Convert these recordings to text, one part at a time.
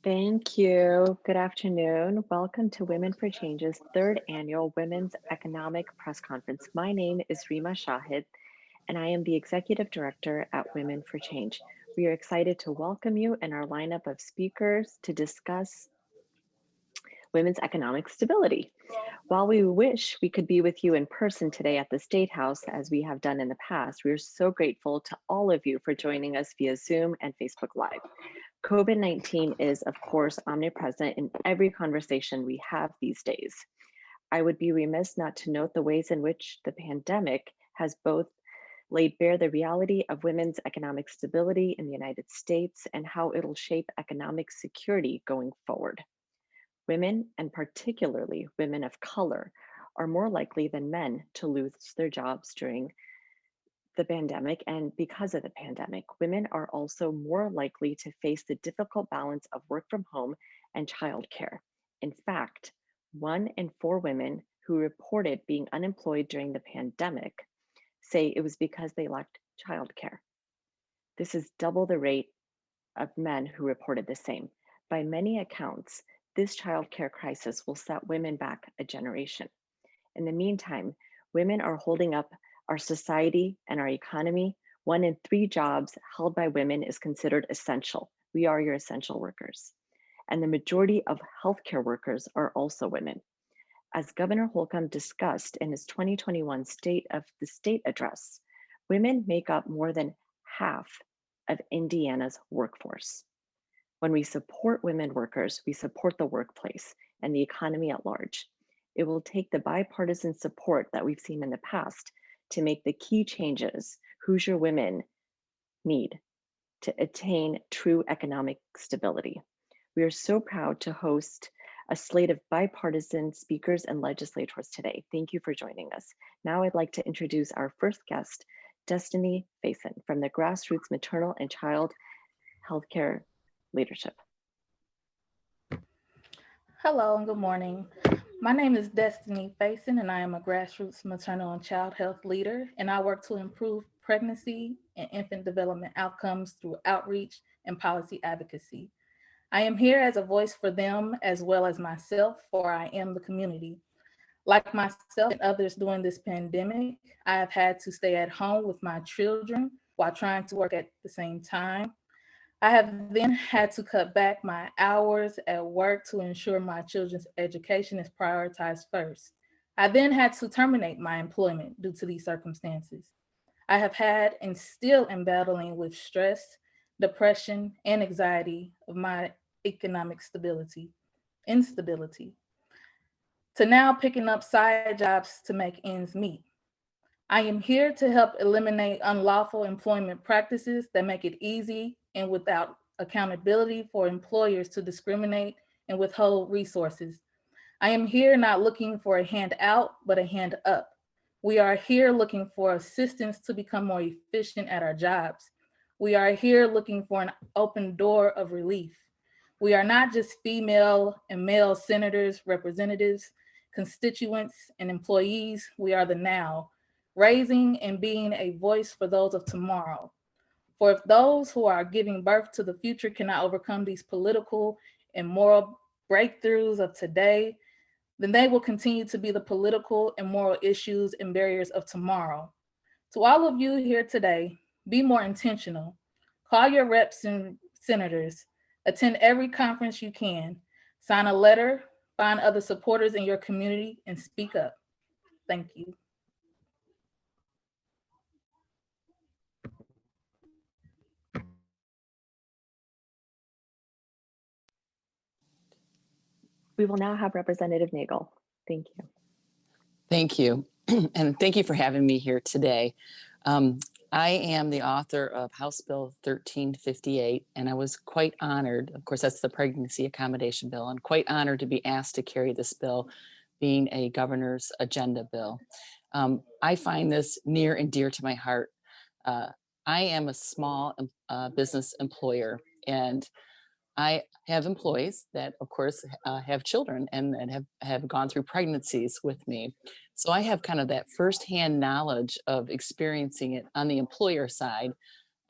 Thank you. Good afternoon. Welcome to Women for Change's third annual Women's Economic Press Conference. My name is Rima Shahid, and I am the Executive Director at Women for Change. We are excited to welcome you in our lineup of speakers to discuss women's economic stability. While we wish we could be with you in person today at the State House, as we have done in the past, we are so grateful to all of you for joining us via Zoom and Facebook Live. COVID-19 is, of course, omnipresent in every conversation we have these days. I would be remiss not to note the ways in which the pandemic has both laid bare the reality of women's economic stability in the United States and how it'll shape economic security going forward. Women, and particularly women of color, are more likely than men to lose their jobs during the pandemic, and because of the pandemic, women are also more likely to face the difficult balance of work from home and childcare. In fact, 1 in 4 women who reported being unemployed during the pandemic say it was because they lacked childcare. This is double the rate of men who reported the same. By many accounts, this childcare crisis will set women back a generation. In the meantime, women are holding up our society and our economy. 1 in 3 jobs held by women is considered essential. We are your essential workers. And the majority of healthcare workers are also women. As Governor Holcomb discussed in his 2021 State of the State address, women make up more than half of Indiana's workforce. When we support women workers, we support the workplace and the economy at large. It will take the bipartisan support that we've seen in the past to make the key changes Hoosier women need to attain true economic stability. We are so proud to host a slate of bipartisan speakers and legislators today. Thank you for joining us. Now I'd like to introduce our first guest, Destiny Faison from the Grassroots Maternal and Child Healthcare Leadership. Hello and good morning. My name is Destiny Faison, and I am a grassroots maternal and child health leader, and I work to improve pregnancy and infant development outcomes through outreach and policy advocacy. I am here as a voice for them as well as myself, for I am the community. Like myself and others during this pandemic, I have had to stay at home with my children while trying to work at the same time. I have then had to cut back my hours at work to ensure my children's education is prioritized first. I then had to terminate my employment due to these circumstances. I have had and still am battling with stress, depression, and anxiety of my economic instability, to now picking up side jobs to make ends meet. I am here to help eliminate unlawful employment practices that make it easy and without accountability for employers to discriminate and withhold resources. I am here not looking for a hand out, but a hand up. We are here looking for assistance to become more efficient at our jobs. We are here looking for an open door of relief. We are not just female and male senators, representatives, constituents, and employees. We are the now, raising and being a voice for those of tomorrow. For if those who are giving birth to the future cannot overcome these political and moral breakthroughs of today, then they will continue to be the political and moral issues and barriers of tomorrow. To all of you here today, be more intentional. Call your reps and senators. Attend every conference you can. Sign a letter. Find other supporters in your community and speak up. Thank you. We will now have Representative Nagel. Thank you. Thank you. And thank you for having me here today. I am the author of House Bill 1358, and I was quite honored. Of course, that's the pregnancy accommodation bill, and quite honored to be asked to carry this bill, being a governor's agenda bill. I find this near and dear to my heart. I am a small business employer, and I have employees that, of course, have children and have gone through pregnancies with me. So I have kind of that firsthand knowledge of experiencing it on the employer side.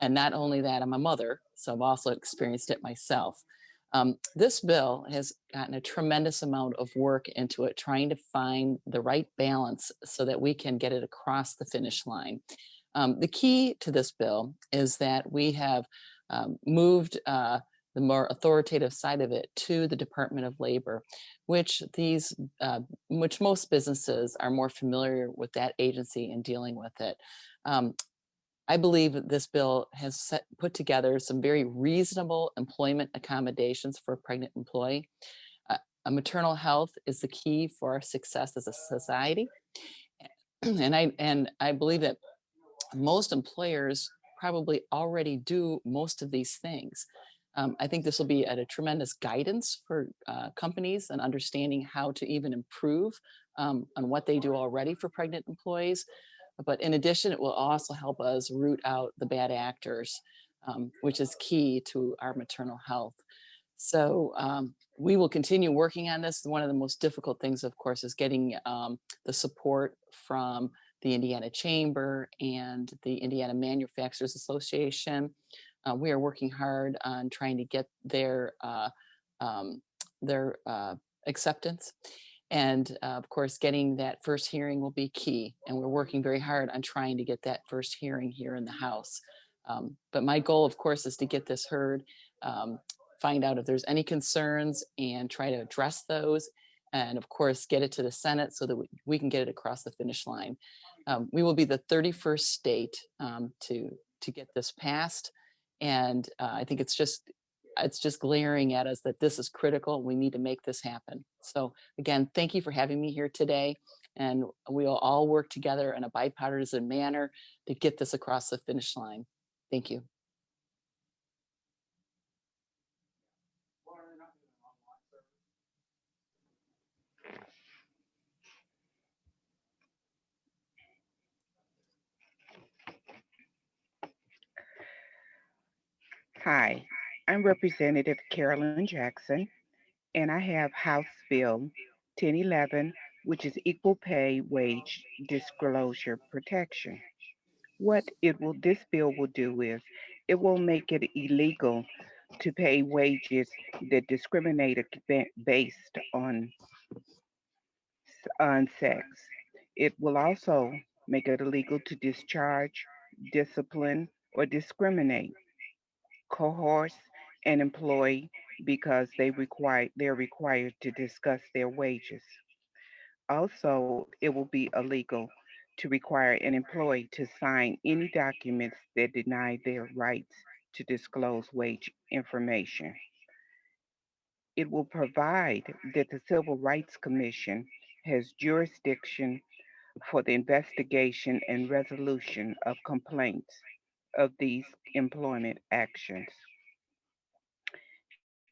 And not only that, I'm a mother, so I've also experienced it myself. This bill has gotten a tremendous amount of work into it, trying to find the right balance so that we can get it across the finish line. The key to this bill is that we have moved the more authoritative side of it to the Department of Labor, which which most businesses are more familiar with that agency and dealing with it. Um, I believe that this bill has put together some very reasonable employment accommodations for a pregnant employee. A maternal health is the key for our success as a society. And I believe that most employers probably already do most of these things. I think this will be a tremendous guidance for companies and understanding how to even improve on what they do already for pregnant employees. But in addition, it will also help us root out the bad actors, which is key to our maternal health. So we will continue working on this. One of the most difficult things, of course, is getting the support from the Indiana Chamber and the Indiana Manufacturers Association. We are working hard on trying to get their acceptance. And of course, getting that first hearing will be key. And we're working very hard on trying to get that first hearing here in the House. But my goal, of course, is to get this heard, find out if there's any concerns and try to address those. And of course, get it to the Senate so that we can get it across the finish line. We will be the 31st state to get this passed. And I think it's just glaring at us that this is critical. We need to make this happen. So again, thank you for having me here today. And we'll all work together in a bipartisan manner to get this across the finish line. Thank you. Hi, I'm Representative Carolyn Jackson, and I have House Bill 1011, which is Equal Pay Wage Disclosure Protection. This bill will do is it will make it illegal to pay wages that discriminate based on sex. It will also make it illegal to discharge, discipline, or discriminate, coerce an employee because they're required to discuss their wages. Also, it will be illegal to require an employee to sign any documents that deny their rights to disclose wage information. It will provide that the Civil Rights Commission has jurisdiction for the investigation and resolution of complaints of these employment actions.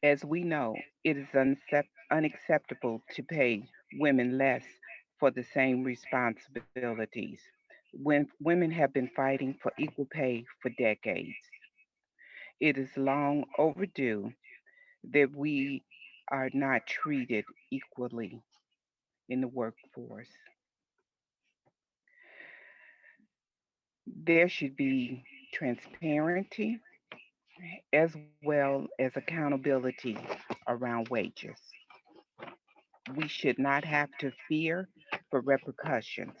As we know, it is unacceptable to pay women less for the same responsibilities when women have been fighting for equal pay for decades. It is long overdue that we are not treated equally in the workforce. There should be transparency as well as accountability around wages. We should not have to fear for repercussions.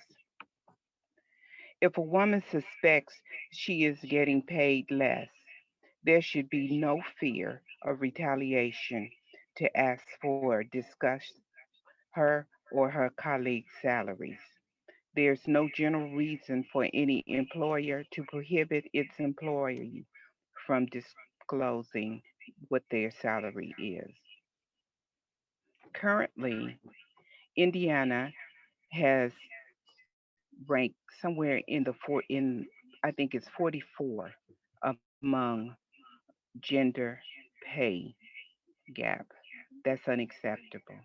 If a woman suspects she is getting paid less, there should be no fear of retaliation to ask for, discuss her or her colleagues' salaries. There's no general reason for any employer to prohibit its employee from disclosing what their salary is. Currently, Indiana has ranked somewhere in the I think it's 44 among gender pay gap. That's unacceptable.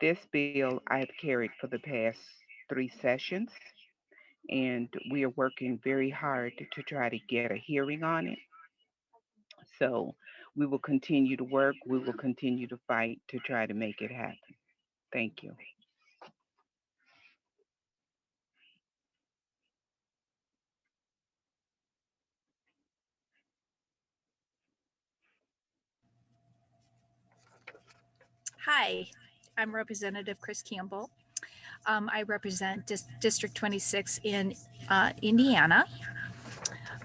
This bill I've carried for the past 3 sessions, and we are working very hard to try to get a hearing on it. So we will continue to work. We will continue to fight to try to make it happen. Thank you. Hi, I'm Representative Chris Campbell. I represent District 26 in Indiana,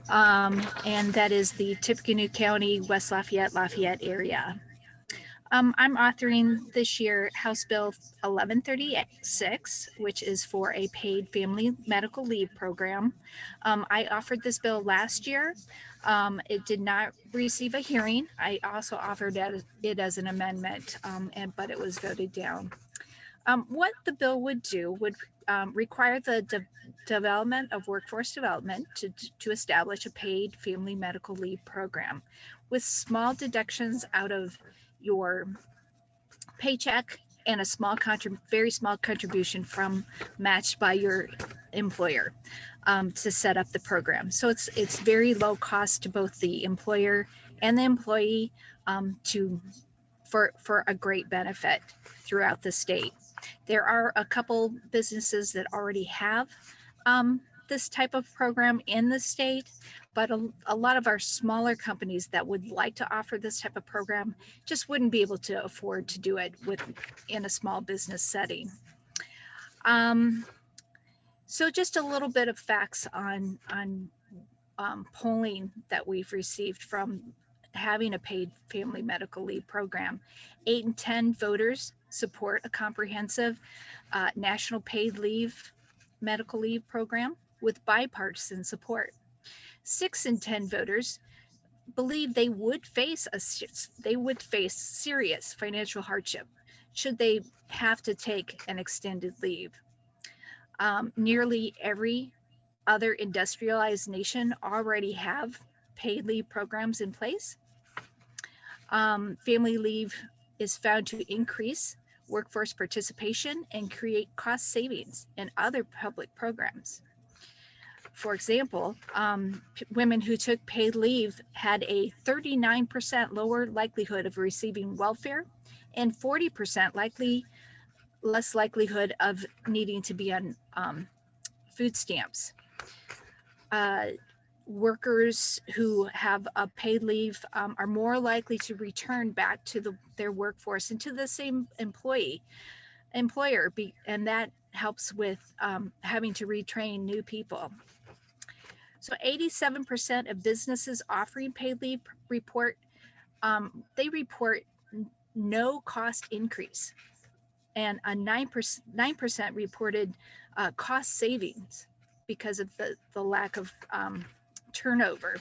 and that is the Tippecanoe County, West Lafayette area. I'm authoring this year House Bill 1136, which is for a paid family medical leave program. I offered this bill last year. It did not receive a hearing. I also offered it as an amendment, but it was voted down. What the bill would do would require the development of workforce development to establish a paid family medical leave program with small deductions out of your paycheck and a very small contribution from matched by your employer to set up the program. So it's very low cost to both the employer and the employee for a great benefit throughout the state. There are a couple businesses that already have this type of program in the state, but a lot of our smaller companies that would like to offer this type of program just wouldn't be able to afford to do it in a small business setting. So just a little bit of facts on polling that we've received from having a paid family medical leave program. 8 in 10 voters support a comprehensive national paid medical leave program with bipartisan support. 6 in 10 voters believe they would face serious financial hardship should they have to take an extended leave. Nearly every other industrialized nation already have paid leave programs in place. Family leave is found to increase workforce participation and create cost savings in other public programs. For example, women who took paid leave had a 39% lower likelihood of receiving welfare and 40% less likelihood of needing to be on food stamps. Workers who have a paid leave are more likely to return back to their workforce and to the same employer, and that helps with having to retrain new people. So 87% of businesses offering paid leave report no cost increase, and a 9% reported cost savings because of the lack of turnover.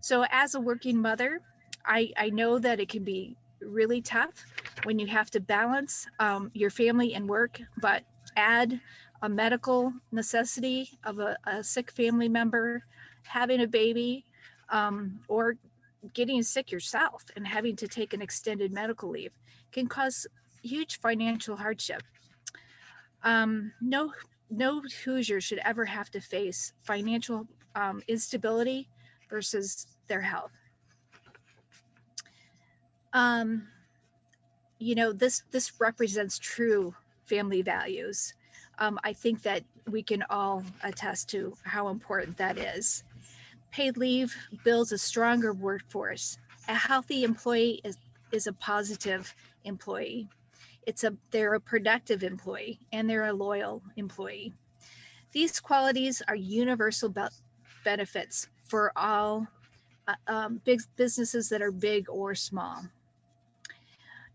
So as a working mother, I know that it can be really tough when you have to balance your family and work, but add a medical necessity of a sick family member, having a baby, or getting sick yourself and having to take an extended medical leave can cause huge financial hardship. No Hoosier should ever have to face financial instability versus their health. This represents true family values. I think that we can all attest to how important that is. Paid leave builds a stronger workforce. A healthy employee is a positive employee. They're a productive employee and they're a loyal employee. These qualities are universal benefits for all big businesses that are big or small.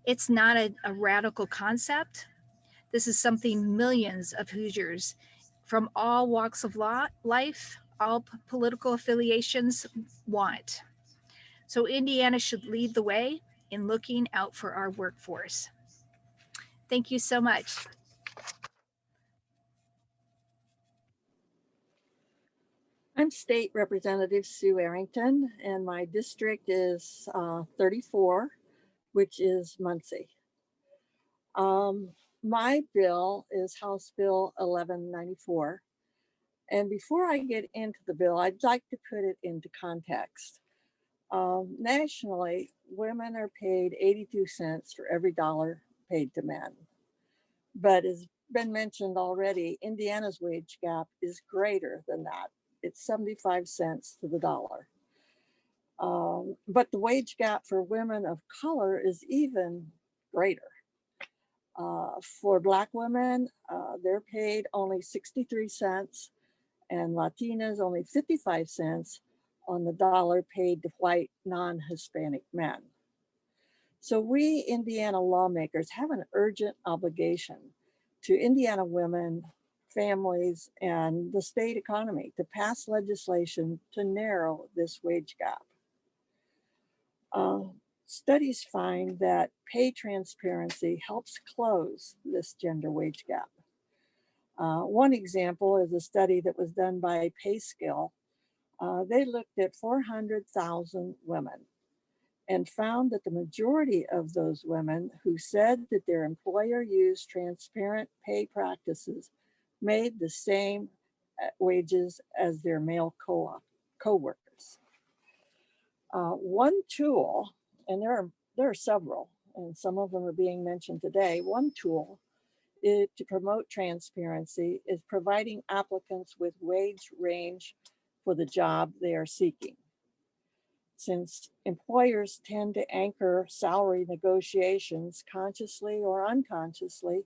It's not a radical concept. This is something millions of Hoosiers from all walks of life, all political affiliations want. So Indiana should lead the way in looking out for our workforce. Thank you so much. I'm State Representative Sue Arrington, and my district is 34, which is Muncie. My bill is House Bill 1194. And before I get into the bill, I'd like to put it into context. Nationally, women are paid 82 cents for every dollar paid to men. But as been mentioned already, Indiana's wage gap is greater than that. It's 75 cents to the dollar. But the wage gap for women of color is even greater. For Black women, they're paid only 63 cents, and Latinas only 55 cents on the dollar paid to white non-Hispanic men. So we Indiana lawmakers have an urgent obligation to Indiana women, families, and the state economy to pass legislation to narrow this wage gap. Studies find that pay transparency helps close this gender wage gap. One example is a study that was done by PayScale. They looked at 400,000 women and found that the majority of those women who said that their employer used transparent pay practices made the same wages as their male co-workers. One tool, and there are several, and some of them are being mentioned today. One tool to promote transparency is providing applicants with wage range for the job they are seeking. Since employers tend to anchor salary negotiations consciously or unconsciously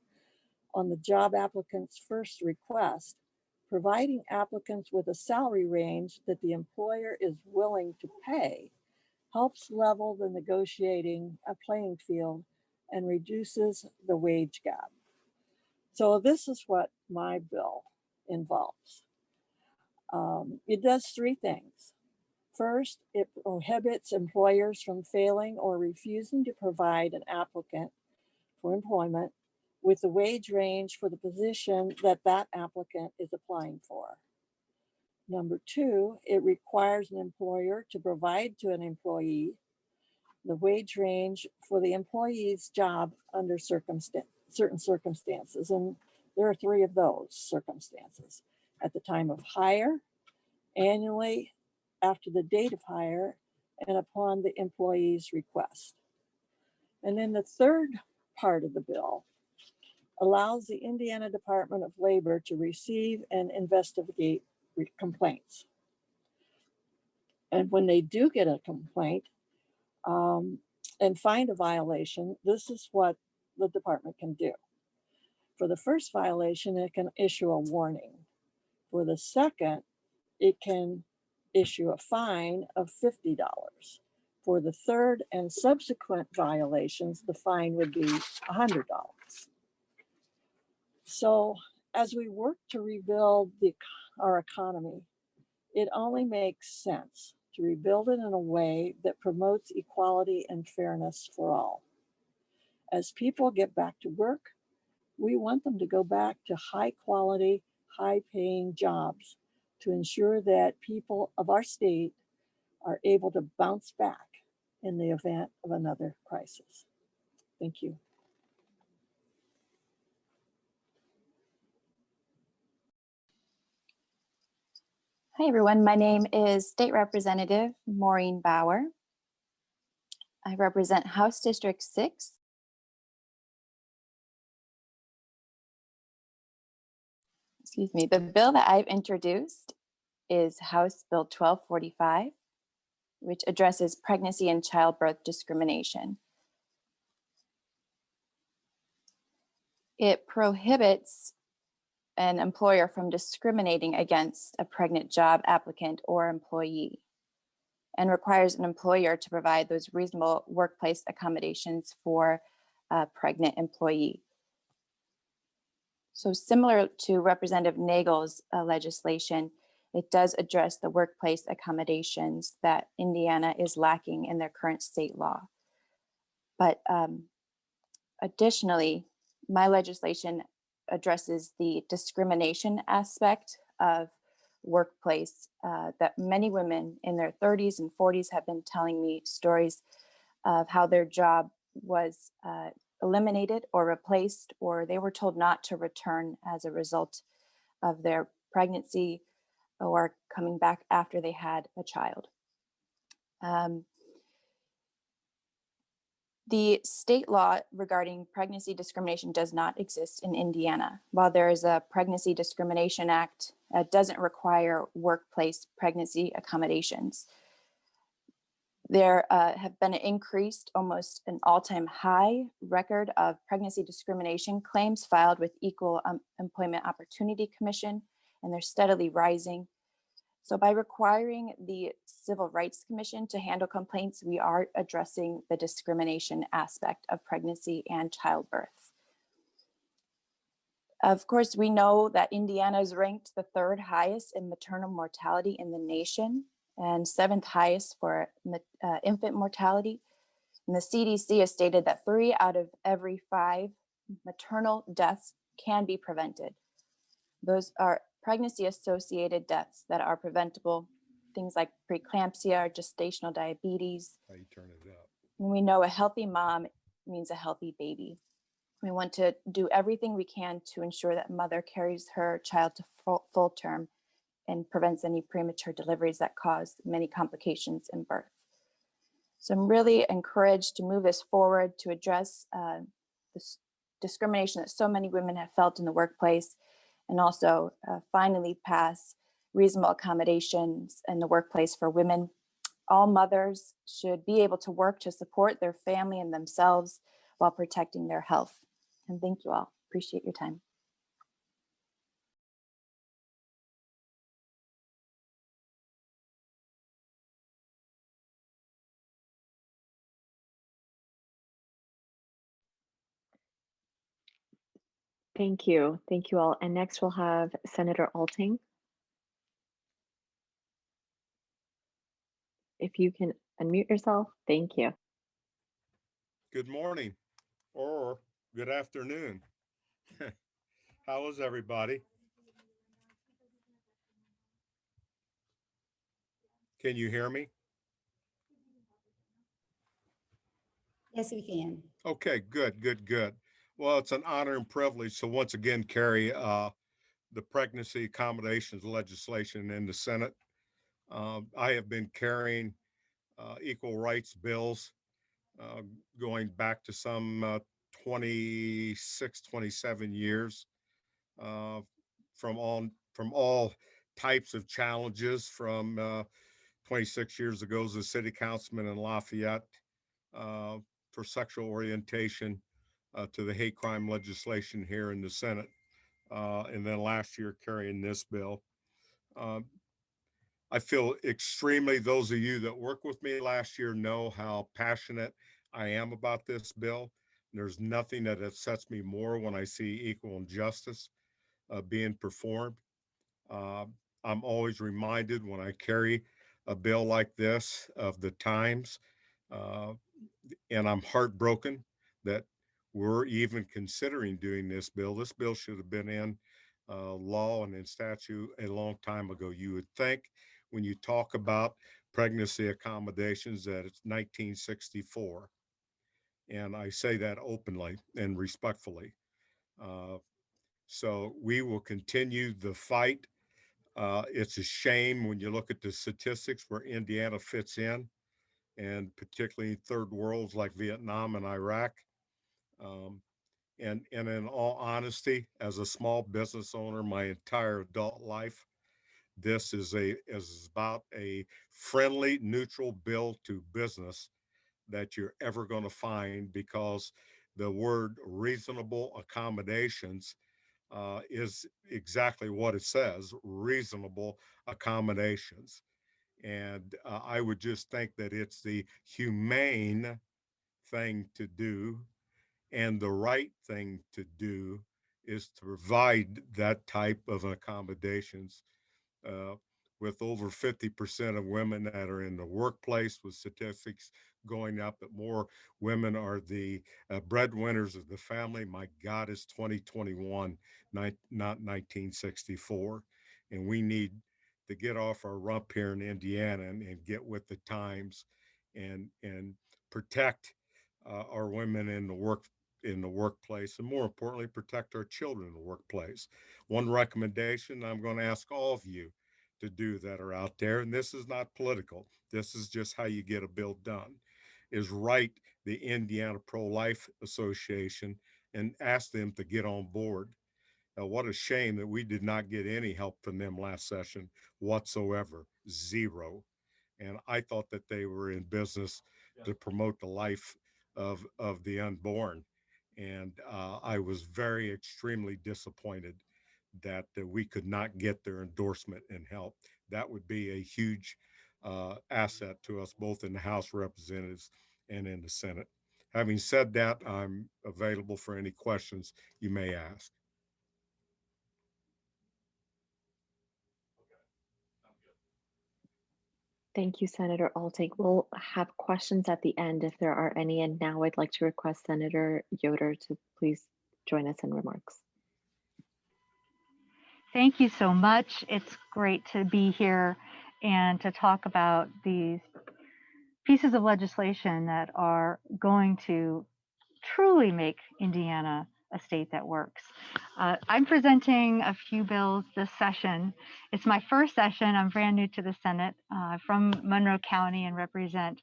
on the job applicant's first request, providing applicants with a salary range that the employer is willing to pay helps level the negotiating playing field and reduces the wage gap. So this is what my bill involves. It does three things. First, it prohibits employers from failing or refusing to provide an applicant for employment with the wage range for the position that that applicant is applying for. Number two, it requires an employer to provide to an employee the wage range for the employee's job under certain circumstances. And there are three of those circumstances: at the time of hire, annually, after the date of hire, and upon the employee's request. And then the third part of the bill allows the Indiana Department of Labor to receive and investigate complaints. And when they do get a complaint and find a violation, this is what the department can do. For the first violation, it can issue a warning. For the second, it can issue a fine of $50. For the third and subsequent violations, the fine would be $100. So as we work to rebuild our economy, it only makes sense to rebuild it in a way that promotes equality and fairness for all. As people get back to work, we want them to go back to high quality, high paying jobs to ensure that people of our state are able to bounce back in the event of another crisis. Thank you. Hi, everyone. My name is State Representative Maureen Bauer. I represent House District 6. Excuse me. The bill that I've introduced is House Bill 1245, which addresses pregnancy and childbirth discrimination. It prohibits an employer from discriminating against a pregnant job applicant or employee, and requires an employer to provide those reasonable workplace accommodations for a pregnant employee. So similar to Representative Nagel's legislation, it does address the workplace accommodations that Indiana is lacking in their current state law. But additionally, my legislation addresses the discrimination aspect of workplace that many women in their 30s and 40s have been telling me stories of how their job was eliminated or replaced, or they were told not to return as a result of their pregnancy or coming back after they had a child. The state law regarding pregnancy discrimination does not exist in Indiana. While there is a Pregnancy Discrimination Act, it doesn't require workplace pregnancy accommodations. There have been an increased, almost an all-time high record of pregnancy discrimination claims filed with Equal Employment Opportunity Commission, and they're steadily rising. So by requiring the Civil Rights Commission to handle complaints, we are addressing the discrimination aspect of pregnancy and childbirth. Of course, we know that Indiana is ranked the 3rd highest in maternal mortality in the nation and 7th highest for infant mortality. And the CDC has stated that 3 out of every 5 maternal deaths can be prevented. Those are pregnancy-associated deaths that are preventable, things like preeclampsia or gestational diabetes. How you turn it up. And we know a healthy mom means a healthy baby. We want to do everything we can to ensure that mother carries her child to full term and prevents any premature deliveries that cause many complications in birth. So I'm really encouraged to move this forward to address this discrimination that so many women have felt in the workplace, and also finally pass reasonable accommodations in the workplace for women. All mothers should be able to work to support their family and themselves while protecting their health. And thank you all. Appreciate your time. Thank you. Thank you all. And next we'll have Senator Alting. If you can unmute yourself, thank you. Good morning or good afternoon. How is everybody? Can you hear me? Yes, we can. Okay, good. Well, it's an honor and privilege to once again carry the pregnancy accommodations legislation in the Senate. I have been carrying equal rights bills uh, going back to some 26, 27 years uh, from all types of challenges from 26 years ago as a city councilman in Lafayette uh, for sexual orientation to the hate crime legislation here in the Senate. And then last year carrying this bill. Uh, I feel extremely, those of you that worked with me last year know how passionate I am about this bill. There's nothing that upsets me more when I see equal injustice being performed. Uh, I'm always reminded when I carry a bill like this of the times, uh, and I'm heartbroken that we're even considering doing this bill. This bill should have been in law and in statute a long time ago. You would think when you talk about pregnancy accommodations that it's 1964. And I say that openly and respectfully. Uh, so we will continue the fight. It's a shame when you look at the statistics where Indiana fits in, and particularly third worlds like Vietnam and Iraq. Um, and in all honesty, as a small business owner, my entire adult life, this is about a friendly, neutral bill to business that you're ever going to find, because the word reasonable accommodations is exactly what it says, reasonable accommodations. And I would just think that it's the humane thing to do, and the right thing to do is to provide that type of accommodations uh, with over 50% of women that are in the workplace, with statistics going up that more women are the breadwinners of the family. My God, it's 2021, not 1964. And we need to get off our rump here in Indiana and get with the times and protect our women in the workplace, and more importantly, protect our children in the workplace. One recommendation I'm going to ask all of you to do that are out there, and this is not political, this is just how you get a bill done, is write the Indiana Pro-Life Association and ask them to get on board. What a shame that we did not get any help from them last session whatsoever, zero. And I thought that they were in business to promote the life of the unborn. And I was very extremely disappointed that we could not get their endorsement and help. That would be a huge asset to us both in the House of Representatives and in the Senate. Having said that, I'm available for any questions you may ask. Thank you, Senator Altig. We'll have questions at the end if there are any. And now I'd like to request Senator Yoder to please join us in remarks. Thank you so much. It's great to be here and to talk about these pieces of legislation that are going to truly make Indiana a state that works. I'm presenting a few bills this session. It's my first session. I'm brand new to the Senate from Monroe County and represent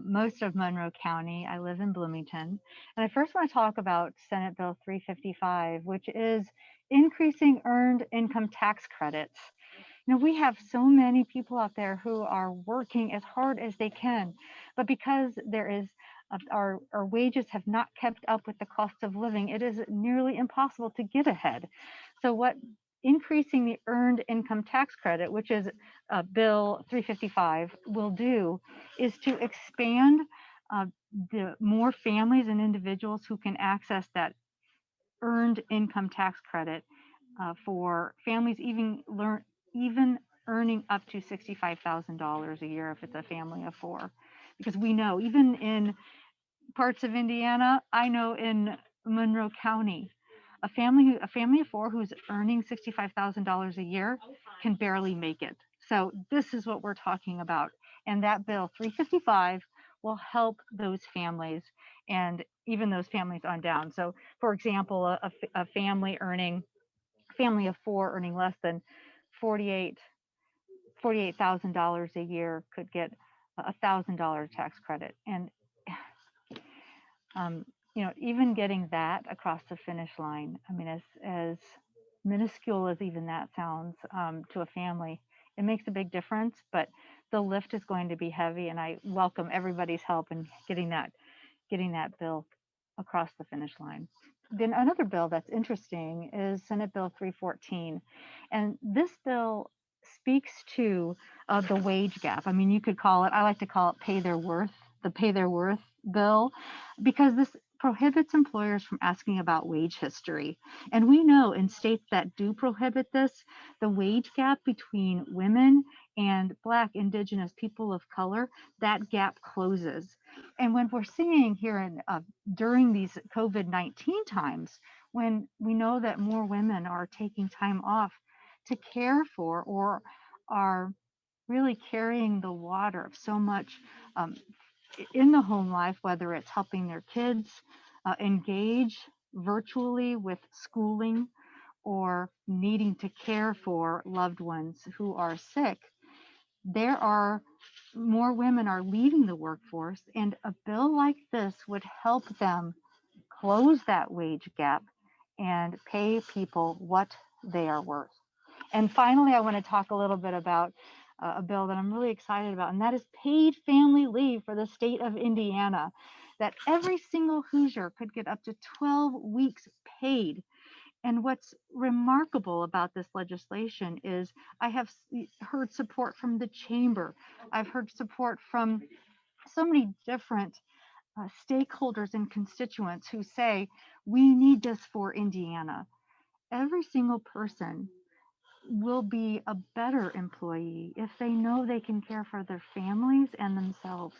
most of Monroe County. I live in Bloomington. And I first want to talk about Senate Bill 355, which is increasing earned income tax credits. You know, we have so many people out there who are working as hard as they can, but because there is our wages have not kept up with the cost of living, it is nearly impossible to get ahead. So what increasing the earned income tax credit, which is Bill 355, will do is to expand the more families and individuals who can access that earned income tax credit for families even earning up to $65,000 a year if it's a family of four. Because we know even in parts of Indiana, I know in Monroe County, a family of four who's earning $65,000 a year can barely make it. So this is what we're talking about. And that bill 355 will help those families and even those families on down. So for example, a family of four earning less than $48,000 a year could get a $1,000 tax credit. And you know, even getting that across the finish line, I mean, as minuscule as even that sounds to a family, it makes a big difference, but the lift is going to be heavy, and I welcome everybody's help in getting that bill across the finish line. Then another bill that's interesting is Senate Bill 314, and this bill speaks to the wage gap. I mean, you could call it, I like to call it pay their worth, the pay their worth bill, because this prohibits employers from asking about wage history. And we know in states that do prohibit this, the wage gap between women and Black, Indigenous, people of color, that gap closes. And when we're seeing here in during these COVID-19 times, when we know that more women are taking time off to care for or are really carrying the water of so much in the home life, whether it's helping their kids engage virtually with schooling or needing to care for loved ones who are sick, there are more women are leaving the workforce, and a bill like this would help them close that wage gap and pay people what they are worth. And finally, I want to talk a little bit about a bill that I'm really excited about, and that is paid family leave for the state of Indiana, that every single Hoosier could get up to 12 weeks paid. And what's remarkable about this legislation is I have heard support from the chamber. I've heard support from so many different stakeholders and constituents who say, we need this for Indiana. Every single person will be a better employee if they know they can care for their families and themselves.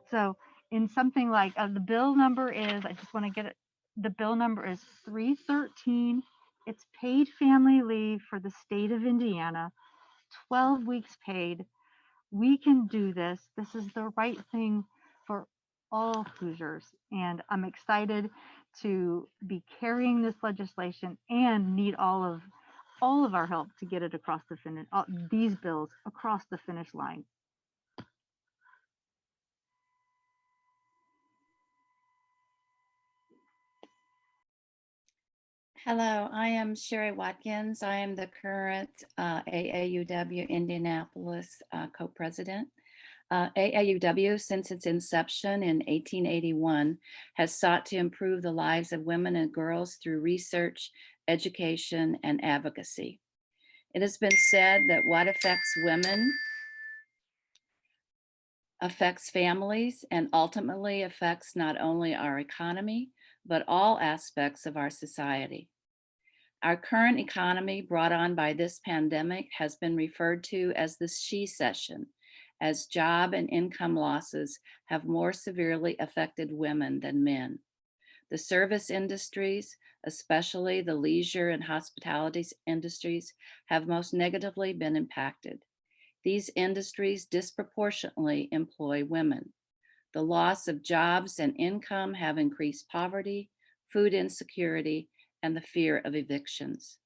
So in something like the bill number is, I just want to get it, the bill number is 313. It's paid family leave for the state of Indiana, 12 weeks paid. We can do this. This is the right thing for all Hoosiers. And I'm excited to be carrying this legislation and need all of our help to get it across the finish, these bills across the finish line. Hello, I am Sherry Watkins. I am the current AAUW Indianapolis co-president. AAUW, since its inception in 1881, has sought to improve the lives of women and girls through research, education, and advocacy. It has been said that what affects women affects families and ultimately affects not only our economy, but all aspects of our society. Our current economy, brought on by this pandemic, has been referred to as the she-cession, as job and income losses have more severely affected women than men. The service industries, especially the leisure and hospitality industries, have most negatively been impacted. These industries disproportionately employ women. The loss of jobs and income have increased poverty, food insecurity, and the fear of evictions.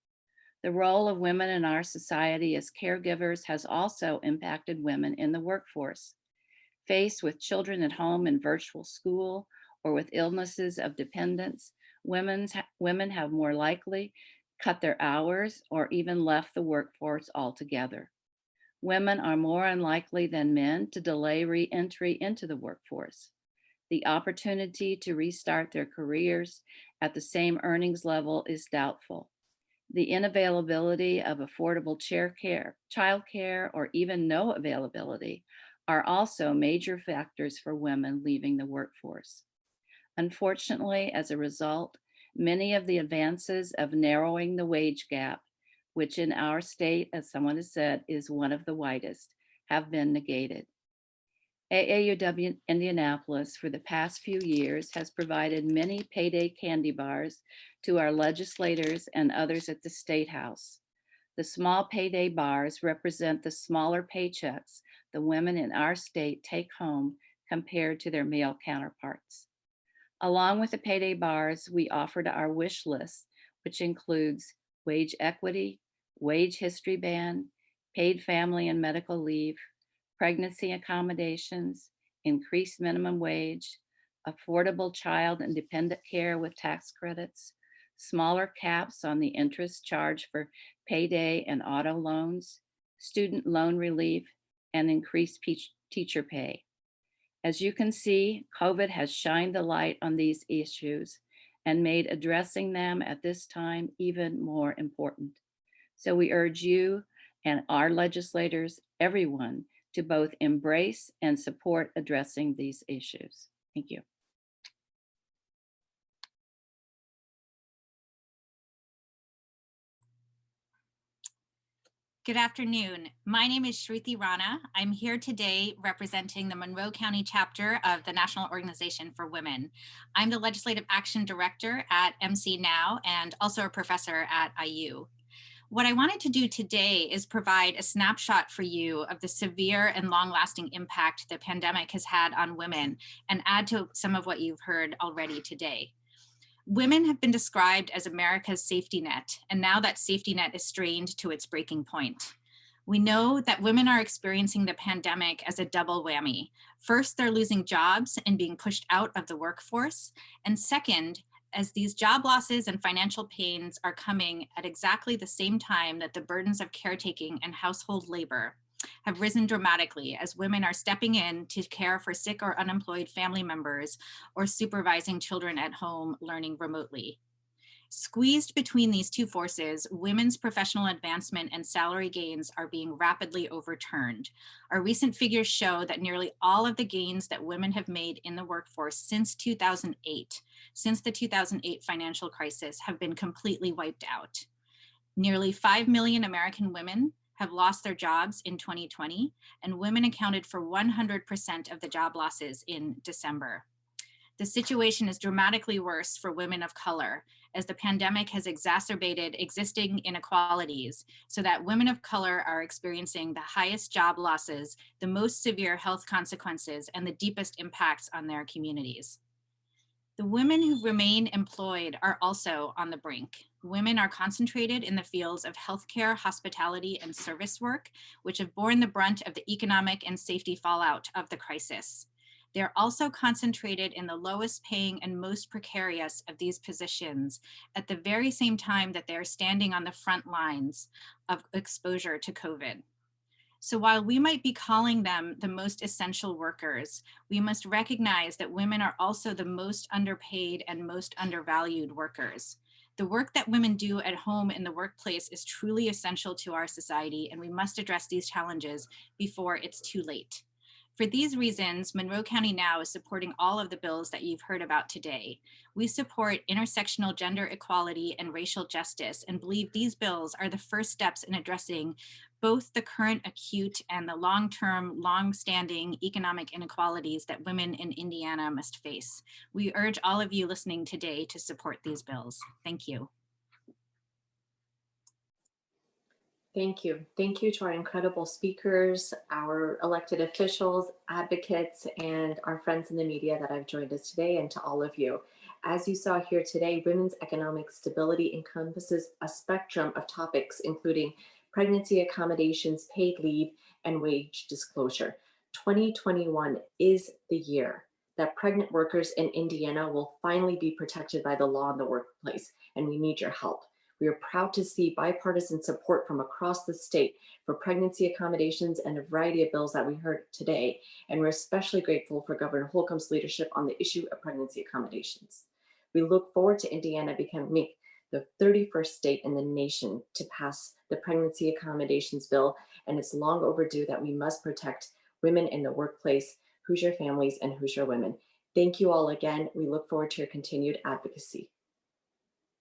The role of women in our society as caregivers has also impacted women in the workforce. Faced with children at home in virtual school or with illnesses of dependence, women have more likely cut their hours or even left the workforce altogether. Women are more unlikely than men to delay re-entry into the workforce. The opportunity to restart their careers at the same earnings level is doubtful. The unavailability of affordable childcare, or even no availability are also major factors for women leaving the workforce. Unfortunately, as a result, many of the advances of narrowing the wage gap, which in our state, as someone has said, is one of the widest, have been negated. AAUW Indianapolis for the past few years has provided many payday candy bars to our legislators and others at the State House. The small payday bars represent the smaller paychecks the women in our state take home compared to their male counterparts. Along with the payday bars, we offered our wish list, which includes wage equity, wage history ban, paid family and medical leave, pregnancy accommodations, increased minimum wage, affordable child and dependent care with tax credits, smaller caps on the interest charged for payday and auto loans, student loan relief, and increased teacher pay. As you can see, COVID has shined the light on these issues and made addressing them at this time even more important. So we urge you and our legislators, everyone, to both embrace and support addressing these issues. Thank you. Good afternoon. My name is Shruti Rana. I'm here today representing the Monroe County chapter of the National Organization for Women. I'm the Legislative Action Director at MC Now and also a professor at IU. What I wanted to do today is provide a snapshot for you of the severe and long-lasting impact the pandemic has had on women and add to some of what you've heard already today. Women have been described as America's safety net, and now that safety net is strained to its breaking point. We know that women are experiencing the pandemic as a double whammy. First, they're losing jobs and being pushed out of the workforce. And second, as these job losses and financial pains are coming at exactly the same time that the burdens of caretaking and household labor have risen dramatically as women are stepping in to care for sick or unemployed family members or supervising children at home learning remotely. Squeezed between these two forces, women's professional advancement and salary gains are being rapidly overturned. Our recent figures show that nearly all of the gains that women have made in the workforce since 2008, since the 2008 financial crisis, have been completely wiped out. Nearly 5 million American women have lost their jobs in 2020, and women accounted for 100% of the job losses in December. The situation is dramatically worse for women of color, as the pandemic has exacerbated existing inequalities so that women of color are experiencing the highest job losses, the most severe health consequences, and the deepest impacts on their communities. The women who remain employed are also on the brink. Women are concentrated in the fields of healthcare, hospitality, and service work, which have borne the brunt of the economic and safety fallout of the crisis. They're also concentrated in the lowest paying and most precarious of these positions at the very same time that they're standing on the front lines of exposure to COVID. So while we might be calling them the most essential workers, we must recognize that women are also the most underpaid and most undervalued workers. The work that women do at home in the workplace is truly essential to our society, and we must address these challenges before it's too late. For these reasons, Monroe County Now is supporting all of the bills that you've heard about today. We support intersectional gender equality and racial justice and believe these bills are the first steps in addressing both the current acute and the long-term, long-standing economic inequalities that women in Indiana must face. We urge all of you listening today to support these bills. Thank you. Thank you. Thank you to our incredible speakers, our elected officials, advocates, and our friends in the media that have joined us today, and to all of you. As you saw here today, women's economic stability encompasses a spectrum of topics, including pregnancy accommodations, paid leave, and wage disclosure. 2021 is the year that pregnant workers in Indiana will finally be protected by the law in the workplace, and we need your help. We are proud to see bipartisan support from across the state for pregnancy accommodations and a variety of bills that we heard today. And we're especially grateful for Governor Holcomb's leadership on the issue of pregnancy accommodations. We look forward to Indiana becoming the 31st state in the nation to pass the pregnancy accommodations bill. And it's long overdue that we must protect women in the workplace, Hoosier families, and Hoosier women. Thank you all again. We look forward to your continued advocacy.